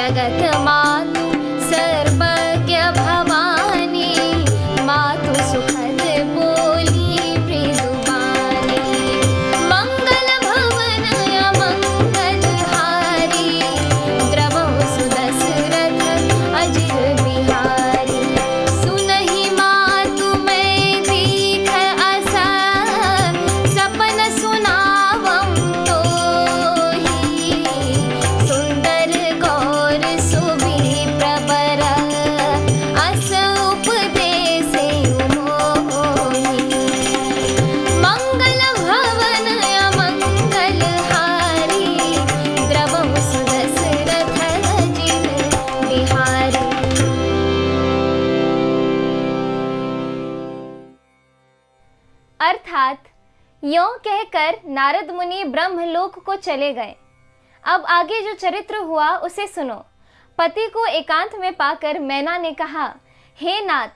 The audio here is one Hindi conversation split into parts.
जगत मातु सर्वज्ञ भवानी, मातु सुखद बोली मृदुबानी। मंगल भवन अमंगल हारी, द्रवहु सुदशरथ अजिर बिहारी। सुनहि मातु मैं दीख असा, सपन सुनावम तोहि। सुंदर गौर सुबि प्रबर, अस उपदेसे मोहि। मंगल भवन अमंगल हारी, द्रवहु सुदशरथ अजिर बिहारी। अर्थात यों कहकर नारद मुनि ब्रह्मलोक को चले गए। अब आगे जो चरित्र हुआ उसे सुनो। पति को एकांत में पाकर मैना ने कहा, हे नाथ,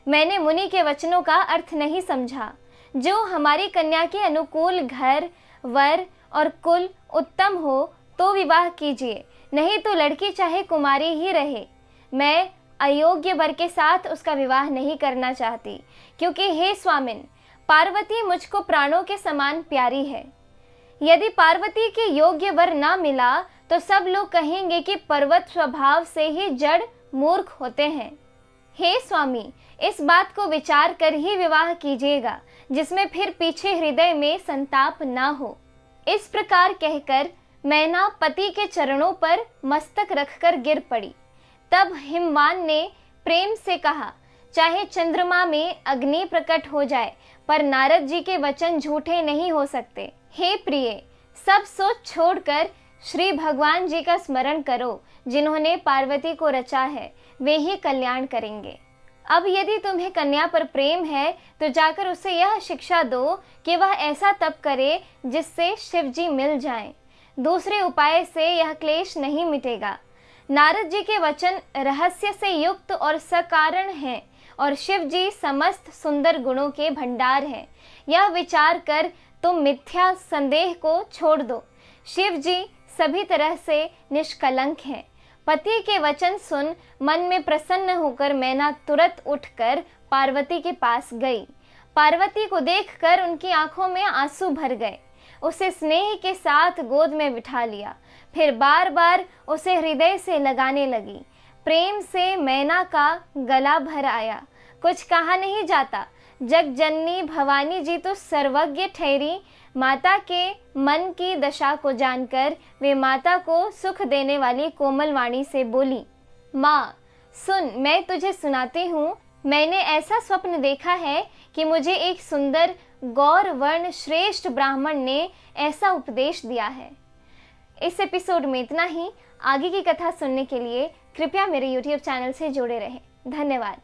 मैंने मुनि के वचनों का अर्थ नहीं समझा। जो हमारी कन्या के अनुकूल घर, वर और कुल उत्तम हो तो विवाह कीजिए, नहीं तो लड़की चाहे कुमारी ही रहे। मैं अयोग्य वर के साथ उसका विवाह नहीं करना चाहती, क्योंकि हे स्वामिन, पार्वती मुझको प्राणों के समान प्यारी है। यदि पार्वती के योग्य वर ना मिला तो सब लोग कहेंगे कि पर्वत स्वभाव से ही जड़ मूर्ख होते हैं। हे स्वामी, इस बात को विचार कर ही विवाह कीजिएगा, जिसमें फिर पीछे हृदय में संताप ना हो। इस प्रकार कहकर मैना पति के चरणों पर मस्तक रखकर गिर पड़ी। तब हिमवान ने प्रेम से कहा, चाहे चंद्रमा में अग्नि प्रकट हो जाए, पर नारद जी के वचन झूठे नहीं हो सकते। हे प्रिय, सब सोच छोड़कर श्री भगवान जी का स्मरण करो, जिन्होंने पार्वती को रचा है, वे ही कल्याण करेंगे। अब यदि तुम्हें कन्या पर प्रेम है तो जाकर उसे यह शिक्षा दो कि वह ऐसा तप करे जिससे शिव जी मिल जाएं। दूसरे उपाय से यह क्लेश नहीं मिटेगा। नारद जी के वचन रहस्य से युक्त और सकारण हैं, और शिव जी समस्त सुंदर गुणों के भंडार हैं। यह विचार कर तुम मिथ्या संदेह को छोड़ दो। शिव जी सभी तरह से निष्कलंक हैं। पति के वचन सुन मन में प्रसन्न होकर मैना तुरंत उठकर पार्वती के पास गई। पार्वती को देखकर उनकी आंखों में आंसू भर गए। उसे स्नेह के साथ गोद में बिठा लिया, फिर बार बार उसे हृदय से लगाने लगी। प्रेम से मैना का गला भर आया। कुछ कहा नहीं जाता। जग जननी भवानी जी तो सर्वज्ञ ठहरी। माता के मन की दशा को जानकर वे माता को सुख देने वाली कोमल वाणी से बोली, माँ सुन, मैं तुझे सुनाती हूँ। मैंने ऐसा स्वप्न देखा है कि मुझे एक सुंदर गौर वर्ण श्रेष्ठ ब्राह्मण ने ऐसा उपदेश दिया है। इस एपिसोड में इतना ही। आगे की कथा सुनने के लिए कृपया मेरे YouTube चैनल से जुड़े रहें। धन्यवाद।